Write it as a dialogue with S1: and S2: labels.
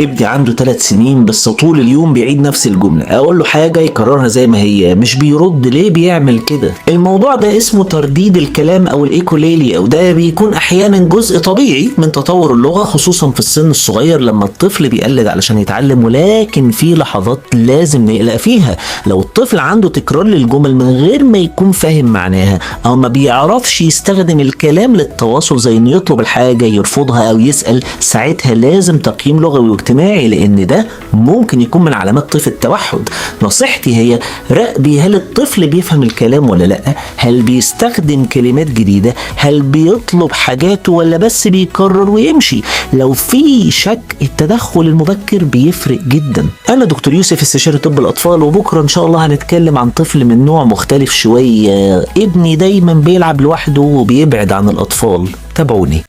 S1: ابني عنده 3 سنين بس طول اليوم بيعيد نفس الجملة، اقول له حاجة يكررها زي ما هي، مش بيرد. ليه بيعمل كده؟ الموضوع ده اسمه ترديد الكلام او الايكوليلي، او ده بيكون احيانا جزء طبيعي من تطور اللغة خصوصا في السن الصغير لما الطفل بيقلد علشان يتعلم. ولكن في لحظات لازم نقلق فيها. لو الطفل عنده تكرار للجمل من غير ما يكون فاهم معناها، او ما بيعرفش يستخدم الكلام للتواصل زي انه يطلب الحاجة يرفضها او يسأل، ساعتها لازم تقييم لغوي واجتماعي، لان ده ممكن يكون من علامات طيف التوحد. نصيحتي هي راقبي هل الطفل بيفهم الكلام ولا لا، هل بيستخدم كلمات جديدة، هل بيطلب حاجاته ولا بس بيكرر ويمشي. لو في شك التدخل المبكر بيفرق جدا. انا دكتور يوسف استشاري طب الاطفال، وبكره ان شاء الله هنتكلم عن طفل من نوع مختلف شوية. ابني دايما بيلعب لوحده وبيبعد عن الاطفال. تابعوني.